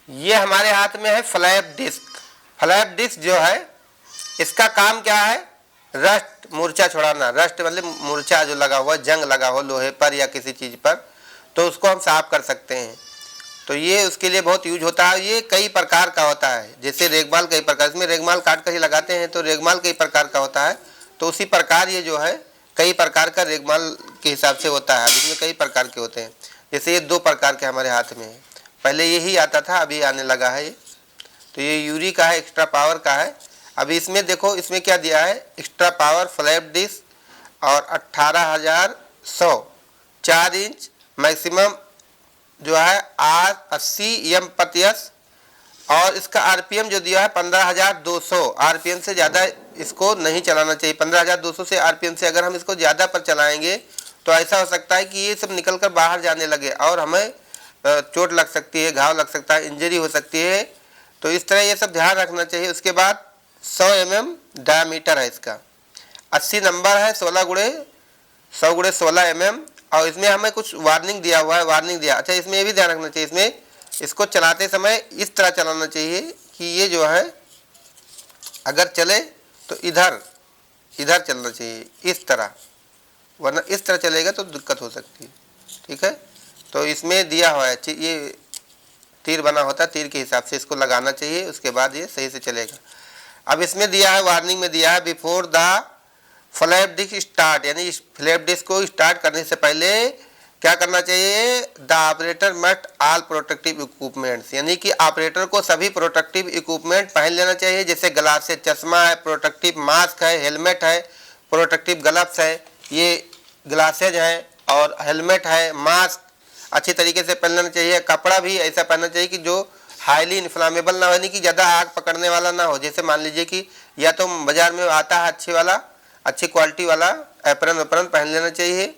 ये हमारे हाथ में है फ्लैप डिस्क। फ्लैप डिस्क जो है इसका काम क्या है, रस्ट मूर्छा छुड़ाना। रस्ट मतलब मूर्छा जो लगा हुआ, जंग लगा हो लोहे पर या किसी चीज़ पर, तो उसको हम साफ कर सकते हैं। तो ये उसके लिए बहुत यूज होता है। ये कई प्रकार का होता है, जैसे रेगमाल कई प्रकार, इसमें रेगमाल काट कर ही लगाते हैं तो रेगमाल कई प्रकार का होता है। तो उसी प्रकार ये जो है कई प्रकार का रेगमाल के हिसाब से होता है। इसमें कई प्रकार के होते हैं, जैसे ये 2 प्रकार के हमारे हाथ में है। पहले यही आता था, अभी आने लगा है ये। तो ये यूरी का है, एक्स्ट्रा पावर का है। अभी इसमें देखो, इसमें क्या दिया है, एक्स्ट्रा पावर फ्लैप डिस्क और 18,100 4 इंच मैक्सिमम जो है R80 एम/s, और इसका आरपीएम जो दिया है 15,200। आरपीएम से ज़्यादा इसको नहीं चलाना चाहिए। 15,200 से आरपीएम से अगर हम इसको ज़्यादा पर चलाएंगे तो ऐसा हो सकता है कि ये सब निकल कर बाहर जाने लगे और हमें चोट लग सकती है, घाव लग सकता है, इंजरी हो सकती है। तो इस तरह ये सब ध्यान रखना चाहिए। उसके बाद 100 mm डायमीटर है इसका, 80 नंबर है, 100x16 mm, और इसमें हमें कुछ वार्निंग दिया हुआ है, वार्निंग दिया। अच्छा, इसमें ये भी ध्यान रखना चाहिए, इसमें इसको चलाते समय इस तरह चलाना चाहिए कि ये जो है अगर चले तो इधर इधर चलना चाहिए, इस तरह, वरना इस तरह चलेगा तो दिक्कत हो सकती है। ठीक है, तो इसमें दिया हुआ है, ये तीर बना होता है, तीर के हिसाब से इसको लगाना चाहिए, उसके बाद ये सही से चलेगा। अब इसमें दिया है, वार्निंग में दिया है, before the flap disc start, यानी फ्लैप डिस्क को स्टार्ट करने से पहले क्या करना चाहिए, the operator must all protective equipments, यानी कि ऑपरेटर को सभी प्रोटेक्टिव इक्विपमेंट पहन लेना चाहिए। जैसे ग्लासेस, चश्मा है, प्रोटेक्टिव मास्क है, हेलमेट है, प्रोटेक्टिव ग्लव्स है, ये ग्लासेज हैं और हेलमेट है, मास्क अच्छी तरीके से पहनना चाहिए। कपड़ा भी ऐसा पहनना चाहिए कि जो हाईली इन्फ्लामेबल ना हो, यानी कि ज़्यादा आग पकड़ने वाला ना हो। जैसे मान लीजिए कि या तो बाज़ार में आता है अच्छी क्वालिटी वाला एप्रन वैप्रन पहन लेना चाहिए,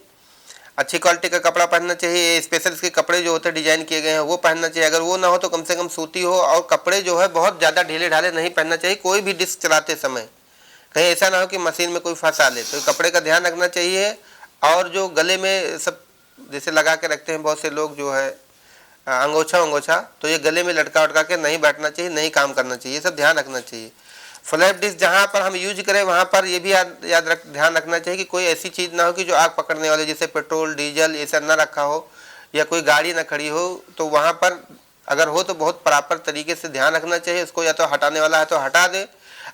अच्छी क्वालिटी का कपड़ा पहनना चाहिए। स्पेशल इसके कपड़े जो होते हैं डिजाइन किए गए हैं वो पहनना चाहिए। अगर वो ना हो तो कम से कम सूती हो, और कपड़े जो है बहुत ज़्यादा ढीले ढाले नहीं पहनना चाहिए कोई भी डिस्क चलाते समय, कहीं ऐसा ना हो कि मशीन में कोई फंसा ले। तो कपड़े का ध्यान रखना चाहिए। और जो गले में सब जैसे लगा के रखते हैं बहुत से लोग जो है अंगोछा, तो ये गले में लटका उटका के नहीं बैठना चाहिए, नहीं काम करना चाहिए, ये सब ध्यान रखना चाहिए। फ्लैप डिस्क जहाँ पर हम यूज करें वहाँ पर ये भी ध्यान रखना चाहिए कि कोई ऐसी चीज़ ना हो कि जो आग पकड़ने वाले, जैसे पेट्रोल डीजल ये सब ना रखा हो, या कोई गाड़ी ना खड़ी हो। तो वहाँ पर अगर हो तो बहुत प्रॉपर तरीके से ध्यान रखना चाहिए। उसको या तो हटाने वाला है तो हटा दे,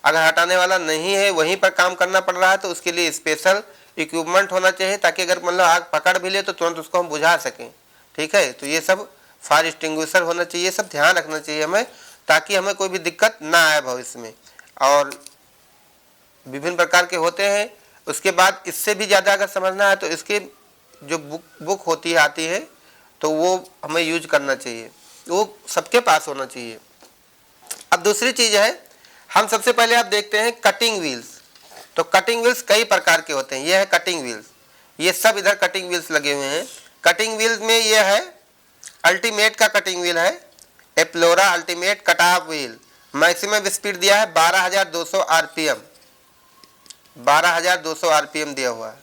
अगर हटाने वाला नहीं है, वहीं पर काम करना पड़ रहा है, तो उसके लिए स्पेशल इक्विपमेंट होना चाहिए, ताकि अगर मतलब आग पकड़ भी ले तो तुरंत उसको हम बुझा सकें। ठीक है, तो ये सब फायर एक्सटिंग्विशर होना चाहिए, सब ध्यान रखना चाहिए हमें, ताकि हमें कोई भी दिक्कत ना आए भविष्य में। और विभिन्न प्रकार के होते हैं। उसके बाद इससे भी ज़्यादा अगर समझना है तो इसके जो बुक होती है, आती है, तो वो हमें यूज करना चाहिए, वो सबके पास होना चाहिए। अब दूसरी चीज़ है, हम सबसे पहले आप देखते हैं कटिंग व्हील्स। तो कटिंग व्हील्स कई प्रकार के होते हैं। ये है कटिंग व्हील्स, ये सब इधर कटिंग व्हील्स लगे हुए हैं। कटिंग व्हील्स में ये है अल्टीमेट का कटिंग व्हील है, एप्लोरा ultimate cut off wheel. Maximum speed दिया है 12,200 आरपीएम, 12,200 आरपीएम दिया हुआ है।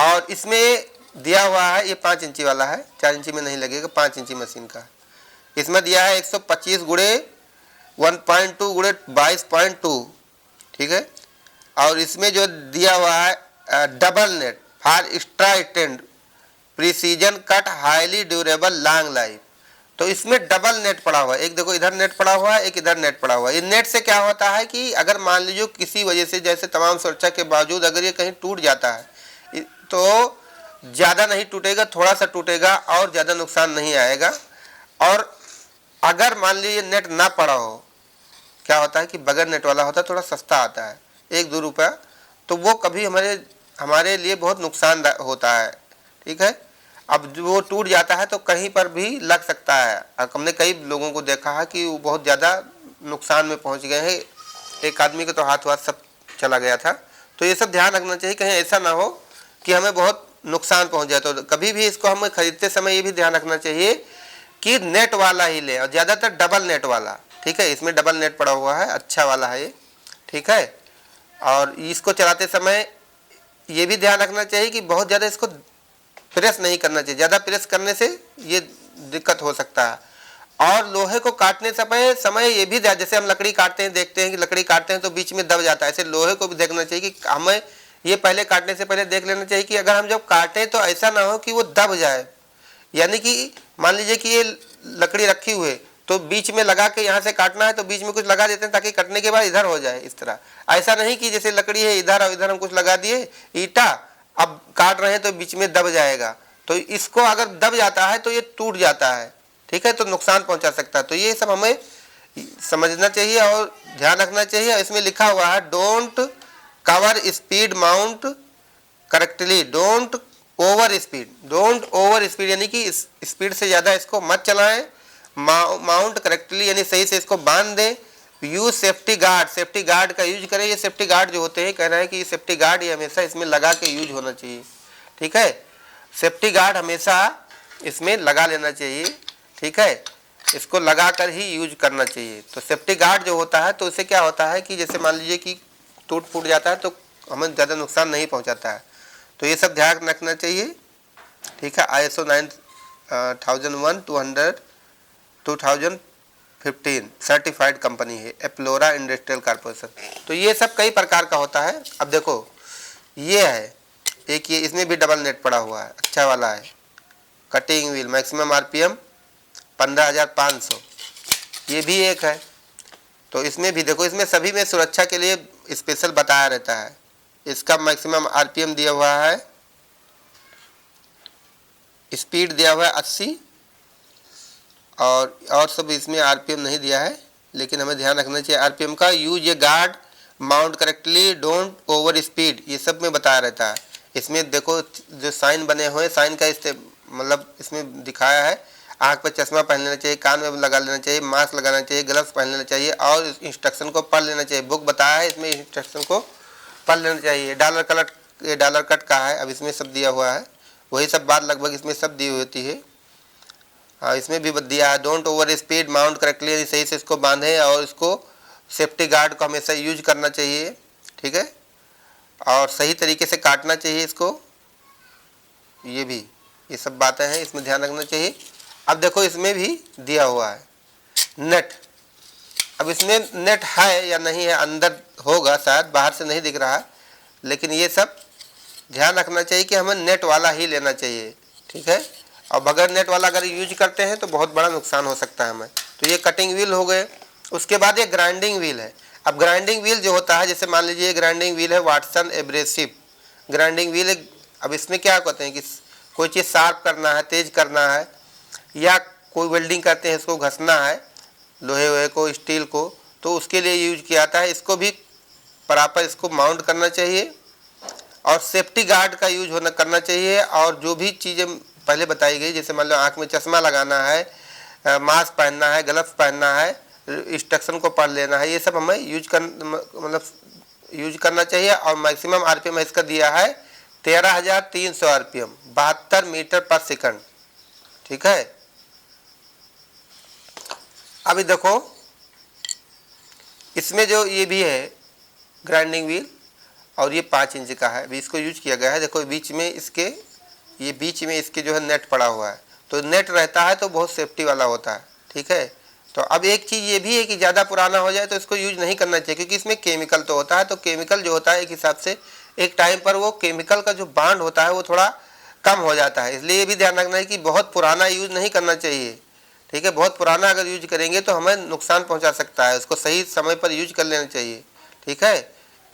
और इसमें दिया हुआ है ये 5 इंची वाला है, 4 इंची में नहीं लगेगा, 5 इंची मशीन का। इसमें दिया है 125 गुणे 1.2 गुणे 22.2। ठीक है, और इसमें जो दिया हुआ है double net for extra stand precision cut highly durable long life. तो इसमें डबल नेट पड़ा हुआ है, एक देखो इधर नेट पड़ा हुआ है, एक इधर नेट पड़ा हुआ है। इस नेट से क्या होता है कि अगर मान लीजिए किसी वजह से, जैसे तमाम सुरक्षा के बावजूद अगर ये कहीं टूट जाता है तो ज़्यादा नहीं टूटेगा, थोड़ा सा टूटेगा और ज़्यादा नुकसान नहीं आएगा। और अगर मान लीजिए नेट ना पड़ा हो, क्या होता है कि बगैर नेट वाला होता है, थोड़ा सस्ता आता है, 1-2 रुपया, तो वो कभी हमारे लिए बहुत नुकसान होता है। ठीक है, अब जो वो टूट जाता है तो कहीं पर भी लग सकता है। हमने कई लोगों को देखा है कि वो बहुत ज़्यादा नुकसान में पहुंच गए हैं। एक आदमी का तो हाथ सब चला गया था। तो ये सब ध्यान रखना चाहिए, कहीं ऐसा ना हो कि हमें बहुत नुकसान पहुंच जाए। तो कभी भी इसको हमें खरीदते समय ये भी ध्यान रखना चाहिए कि नेट वाला ही लें, और ज़्यादातर डबल नेट वाला। ठीक है, इसमें डबल नेट पड़ा हुआ है, अच्छा वाला है ये। ठीक है, और इसको चलाते समय ये भी ध्यान रखना चाहिए कि बहुत ज़्यादा इसको प्रेस नहीं करना चाहिए, ज़्यादा प्रेस करने से ये दिक्कत हो सकता है। और लोहे को काटने समय ये भी जैसे हम लकड़ी काटते हैं, देखते हैं कि लकड़ी काटते हैं तो बीच में दब जाता है, ऐसे लोहे को भी देखना चाहिए कि हमें ये पहले काटने से पहले देख लेना चाहिए कि अगर हम जब काटें तो ऐसा ना हो कि वो दब जाए। यानी कि मान लीजिए कि ये लकड़ी रखी हुई है तो बीच में लगा के यहाँ से काटना है तो बीच में कुछ लगा देते हैं ताकि कटने के बाद इधर हो जाए, इस तरह। ऐसा नहीं कि जैसे लकड़ी है इधर और इधर हम कुछ लगा दिए ईटा, अब काट रहे हैं तो बीच में दब जाएगा, तो इसको अगर दब जाता है तो ये टूट जाता है, ठीक है, तो नुकसान पहुंचा सकता है। तो ये सब हमें समझना चाहिए और ध्यान रखना चाहिए। इसमें लिखा हुआ है don't cover speed mount correctly, don't over speed, don't over speed यानी कि स्पीड से ज़्यादा इसको मत चलाएं। माउंट करेक्टली यानी सही से इसको बांध दें। Use safety guard, safety guard का यूज करें। ये सेफ्टी गार्ड जो होते हैं, कह रहे हैं कि ये सेफ्टी गार्ड ये हमेशा इसमें लगा के यूज होना चाहिए, ठीक है, सेफ्टी गार्ड हमेशा इसमें लगा लेना चाहिए, ठीक है, इसको लगा कर ही यूज करना चाहिए। तो सेफ्टी गार्ड जो होता है तो इससे क्या होता है कि जैसे मान लीजिए कि टूट फूट जाता है तो हमें ज़्यादा नुकसान नहीं पहुंचाता है। तो ये सब ध्यान रखना चाहिए, ठीक है। ISO 9001 2015 सर्टिफाइड कंपनी है एप्लोरा इंडस्ट्रियल कॉर्पोरेशन। तो ये सब कई प्रकार का होता है। अब देखो ये है एक, ये इसमें भी डबल नेट पड़ा हुआ है, अच्छा वाला है, कटिंग व्हील मैक्सिमम RPM 15,500, ये भी एक है। तो इसमें भी देखो, इसमें सभी में सुरक्षा के लिए स्पेशल बताया रहता है। इसका मैक्सिमम RPM दिया हुआ है, स्पीड दिया हुआ है 80, और सब इसमें RPM नहीं दिया है, लेकिन हमें ध्यान रखना चाहिए RPM का। यूज ये guard mount correctly, don't over speed, ये सब में बताया रहता है। इसमें देखो जो साइन बने हुए, साइन का मतलब इसमें दिखाया है। आँख पर चश्मा पहन लेना चाहिए, कान में लगा लेना चाहिए, मास्क लगाना चाहिए, ग्लव्स पहन लेना चाहिए और इंस्ट्रक्शन को पढ़ लेना चाहिए। बुक बताया है, इसमें इंस्ट्रक्शन को पढ़ लेना चाहिए। डॉलर कट का है, अब इसमें सब दिया हुआ है, वही सब बात लगभग इसमें सब दी होती है। हाँ, इसमें भी दिया है don't over speed, mount correctly, सही से इसको बांधें और इसको सेफ्टी गार्ड को हमेशा यूज करना चाहिए, ठीक है, और सही तरीके से काटना चाहिए इसको। ये सब बातें हैं, इसमें ध्यान रखना चाहिए। अब देखो इसमें भी दिया हुआ है नेट। अब इसमें नेट है या नहीं है, अंदर होगा शायद, बाहर से नहीं दिख रहा है, लेकिन ये सब ध्यान रखना चाहिए कि हमें नेट वाला ही लेना चाहिए, ठीक है। और बगैर नेट वाला अगर यूज करते हैं तो बहुत बड़ा नुकसान हो सकता है हमें। तो ये कटिंग व्हील हो गए। उसके बाद ये ग्राइंडिंग व्हील है। अब ग्राइंडिंग व्हील जो होता है, जैसे मान लीजिए ग्राइंडिंग व्हील है वाटसन एब्रेसिव ग्राइंडिंग व्हील है। अब इसमें क्या कहते हैं कि कोई चीज़ शार्प करना है, तेज करना है, या कोई वेल्डिंग करते हैं, इसको घसना है लोहे वोहे को, स्टील को, तो उसके लिए यूज किया जाता है। इसको भी प्रॉपर इसको माउंट करना चाहिए और सेफ्टी गार्ड का यूज करना चाहिए। और जो भी चीज़ें पहले बताई गई, जैसे मान लो आँख में चश्मा लगाना है, मास्क पहनना है, ग्लव्स पहनना है, इंस्ट्रक्शन को पढ़ लेना है, ये सब हमें यूज करना चाहिए। और मैक्सिमम RPM इसका दिया है 13,300 RPM, 72 मीटर पर सेकंड, ठीक है। अभी देखो इसमें जो ये भी है ग्राइंडिंग व्हील, और ये 5 इंच का है, अभी इसको यूज किया गया है। देखो बीच में इसके जो है नेट पड़ा हुआ है, तो नेट रहता है तो बहुत सेफ्टी वाला होता है, ठीक है। तो अब एक चीज़ ये भी है कि ज़्यादा पुराना हो जाए तो इसको यूज नहीं करना चाहिए, क्योंकि इसमें केमिकल तो होता है। तो केमिकल जो होता है एक हिसाब से एक टाइम पर वो केमिकल का जो बांड होता है वो थोड़ा कम हो जाता है, इसलिए ये भी ध्यान रखना है कि बहुत पुराना यूज नहीं करना चाहिए, ठीक है। बहुत पुराना अगर यूज करेंगे तो हमें नुकसान पहुँचा सकता है, उसको सही समय पर यूज कर लेना चाहिए, ठीक है।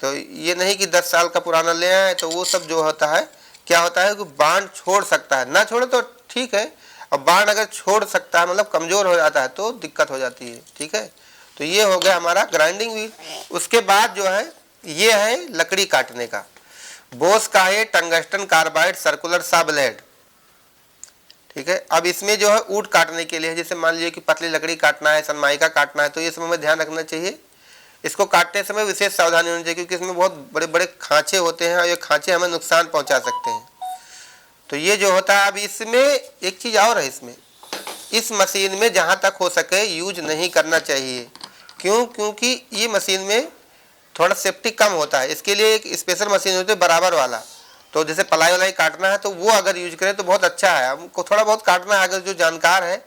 तो ये नहीं कि 10 साल का पुराना ले आए, तो वो सब जो होता है क्या होता है कि बांड छोड़ सकता है, ना छोड़े तो ठीक है, और बांड अगर छोड़ सकता है मतलब कमज़ोर हो जाता है तो दिक्कत हो जाती है, ठीक है। तो ये हो गया हमारा ग्राइंडिंग व्हील। उसके बाद जो है ये है लकड़ी काटने का। बोस का है टंगस्टन कार्बाइड सर्कुलर सा ब्लेड, ठीक है। अब इसमें जो है ऊट काटने के लिए, जैसे मान लीजिए कि पतली लकड़ी काटना है, सनमाइका काटना है, तो ये सब हमें ध्यान रखना चाहिए। इसको काटते समय विशेष सावधानी होनी चाहिए, क्योंकि इसमें बहुत बड़े बड़े खांचे होते हैं और ये खांचे हमें नुकसान पहुंचा सकते हैं। तो ये जो होता है, अब इसमें एक चीज़ और है, इसमें इस मशीन में जहाँ तक हो सके यूज नहीं करना चाहिए। क्यों? क्योंकि ये मशीन में थोड़ा सेफ्टी कम होता है। इसके लिए एक स्पेशल मशीन होती है बराबर वाला, तो जैसे पलाई वलाई काटना है तो वो अगर यूज करें तो बहुत अच्छा है। हमको थोड़ा बहुत काटना है, अगर जो जानकार है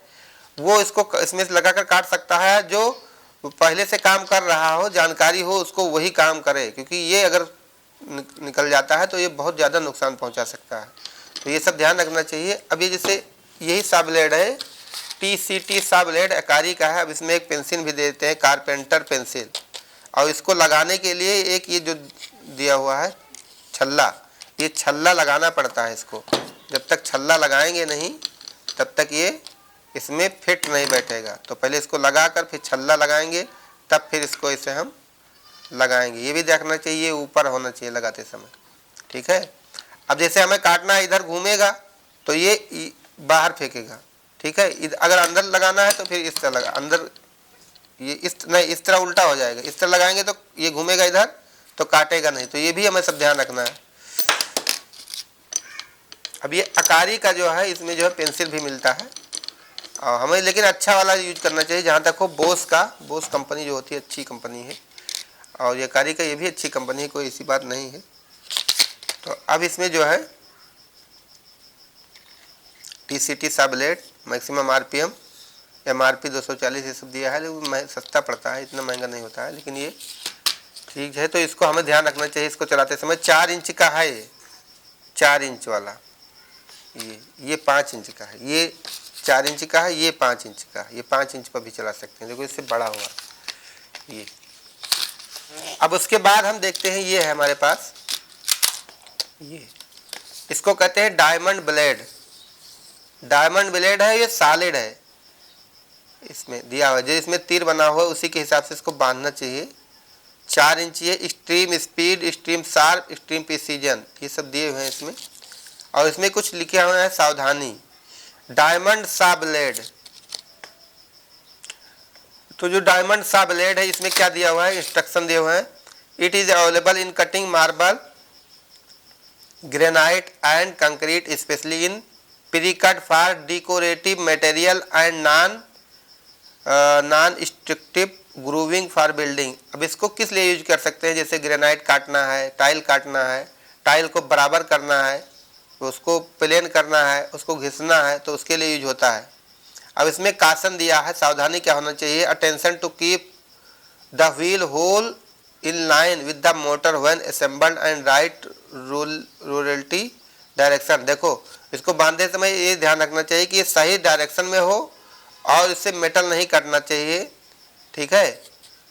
वो इसको इसमें से लगाकर काट सकता है। जो पहले से काम कर रहा हो, जानकारी हो, उसको वही काम करे, क्योंकि ये अगर निकल जाता है तो ये बहुत ज़्यादा नुकसान पहुंचा सकता है। तो ये सब ध्यान रखना चाहिए। अब ये जैसे यही सा ब्लेड है, TCT सा ब्लेड अकारी का है। अब इसमें एक पेंसिल भी देते हैं, कारपेंटर पेंसिल, और इसको लगाने के लिए एक ये जो दिया हुआ है छल्ला, ये छल्ला लगाना पड़ता है इसको। जब तक छल्ला लगाएंगे नहीं तब तक ये इसमें फिट नहीं बैठेगा। तो पहले इसको लगाकर फिर छल्ला लगाएंगे, तब फिर इसको इसे हम लगाएंगे। ये भी देखना चाहिए, ऊपर होना चाहिए लगाते समय, ठीक है। अब जैसे हमें काटना है, इधर घूमेगा तो ये बाहर फेंकेगा, ठीक है। अगर अंदर लगाना है तो फिर इस तरह लगा, अंदर ये इस तरह उल्टा हो जाएगा। इस तरह लगाएंगे तो ये घूमेगा इधर, तो काटेगा नहीं। तो ये भी हमें सब ध्यान रखना है। अब ये अकारी का जो है, इसमें जो है पेंसिल भी मिलता है, और हमें लेकिन अच्छा वाला यूज करना चाहिए। जहाँ तक हो बोस कंपनी जो होती है अच्छी कंपनी है, और ये अकारी का ये भी अच्छी कंपनी है, कोई ऐसी बात नहीं है। तो अब इसमें जो है TCT सा ब्लेड, मैक्सिमम RPM, MRP 240 ये सब दिया है, लेकिन सस्ता पड़ता है, इतना महंगा नहीं होता है, लेकिन ये ठीक है। तो इसको हमें ध्यान रखना चाहिए इसको चलाते समय। 4 इंच का है ये, 4 इंच वाला, ये 5 इंच का है, ये 4 इंच का है, ये 5 इंच का है। ये 5 इंच पर भी चला सकते हैं, देखो इससे बड़ा हुआ ये। अब उसके बाद हम देखते हैं, ये है हमारे पास, ये इसको कहते हैं डायमंड ब्लेड। डायमंड ब्लेड है, ये सॉलिड है, इसमें दिया हुआ है, जो इसमें तीर बना हुआ है उसी के हिसाब से इसको बांधना चाहिए। 4 इंच ये extreme speed, extreme sharp, extreme precision, ये सब दिए हुए हैं इसमें। और इसमें कुछ लिखे हुए हैं सावधानी। डायमंड सा ब्लेड, तो जो डायमंड सा ब्लेड है, इसमें क्या दिया हुआ है, इंस्ट्रक्शन दिए हुए हैं। It is available in cutting marble, granite and concrete, specially in precut for decorative material and non structive grooving for building. अब इसको किस लिए यूज कर सकते हैं, जैसे ग्रेनाइट काटना है, टाइल काटना है, टाइल को बराबर करना है, तो उसको प्लेन करना है, उसको घिसना है, तो उसके लिए यूज होता है। अब इसमें कासन दिया है, सावधानी क्या होना चाहिए। Attention to keep the wheel hole in line with the motor when assembled and right rotating direction. देखो इसको बांधते समय ये ध्यान रखना चाहिए कि ये सही डायरेक्शन में हो, और इससे मेटल नहीं काटना चाहिए, ठीक है।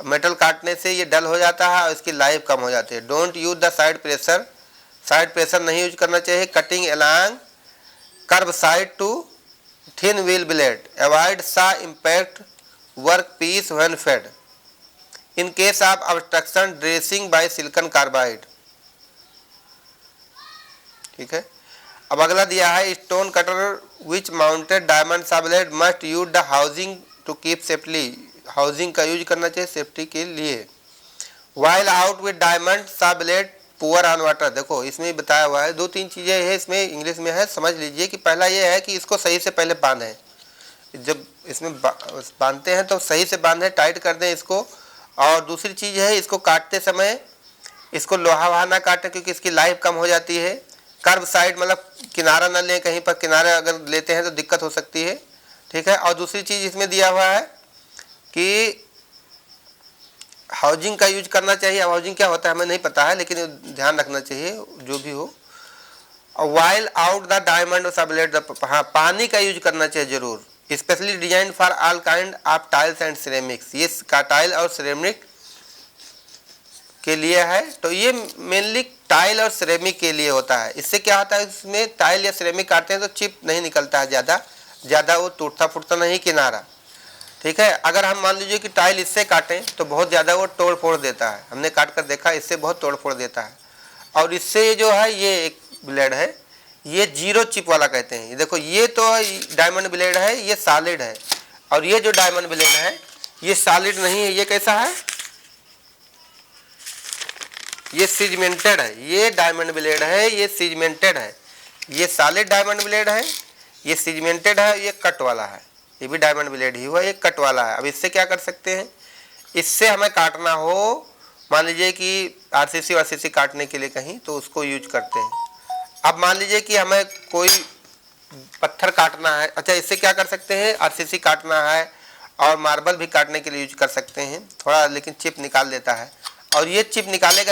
मेटल काटने से ये डल हो जाता है और इसकी लाइफ कम हो जाती है। Don't use the side pressure, side pressure नहीं यूज करना चाहिए। Cutting along curve side to thin wheel blade, avoid सा impact work piece when fed. In case of obstruction, dressing by silicon carbide, ठीक है। अब अगला दिया है stone cutter which mounted diamond सा blade must use the housing to keep safely. Housing का use करना चाहिए सेफ्टी के लिए। वाइल आउट विद डायमंड सा ब्लेड पुअर ऑन वाटर। देखो इसमें बताया हुआ है, 2-3 चीज़ें है इसमें, इंग्लिश में है, समझ लीजिए। कि पहला ये है कि इसको सही से पहले बांधें, जब इसमें बांधते हैं तो सही से बांधें, टाइट कर दें इसको। और दूसरी चीज़ है, इसको काटते समय इसको लोहा वहा ना काटें, क्योंकि इसकी लाइफ कम हो जाती है। कर्व साइड मतलब किनारा ना लें, कहीं पर किनारे अगर लेते हैं तो दिक्कत हो सकती है, ठीक है। और दूसरी चीज़ इसमें दिया हुआ है कि हाउसिंग का यूज करना चाहिए। अब हाउसिंग क्या होता है हमें नहीं पता है, लेकिन ध्यान रखना चाहिए जो भी हो। और वाइल आउट द डायमंड सा ब्लेड, हाँ पानी का यूज करना चाहिए जरूर। Specially design for all kind of tiles and ceramics, ये टाइल और सिरेमिक के लिए है। तो ये मेनली टाइल और सिरेमिक के लिए होता है। इससे क्या होता है, इसमें टाइल या सिरेमिक काटते हैं तो चिप नहीं निकलता है, ज़्यादा वो टूटता फूटता नहीं किनारा, ठीक है। अगर हम मान लीजिए कि टाइल इससे काटें तो बहुत ज़्यादा वो तोड़ फोड़ देता है, हमने काट कर देखा, इससे बहुत तोड़ फोड़ देता है। और इससे जो है ये एक ब्लेड है, ये 0 चिप वाला कहते हैं। देखो ये तो डायमंड ब्लेड है, ये सॉलिड है। और ये जो डायमंड ब्लेड है ये सॉलिड नहीं है, ये कैसा है, ये सीजमेंटेड है। ये डायमंड ब्लेड है, ये सीजमेंटेड है। ये सॉलिड डायमंड ब्लेड है, ये सीजमेंटेड है, ये कट वाला है। ये भी डायमंड ब्लेड ही हुआ, ये कट वाला है। अब इससे क्या कर सकते हैं, इससे हमें काटना हो, मान लीजिए कि RCC और CC काटने के लिए कहीं, तो उसको यूज करते हैं। अब मान लीजिए कि हमें कोई पत्थर काटना है, अच्छा इससे क्या कर सकते हैं, आरसीसी काटना है और मार्बल भी काटने के लिए यूज कर सकते हैं थोड़ा, लेकिन चिप निकाल देता है। और ये चिप निकालेगा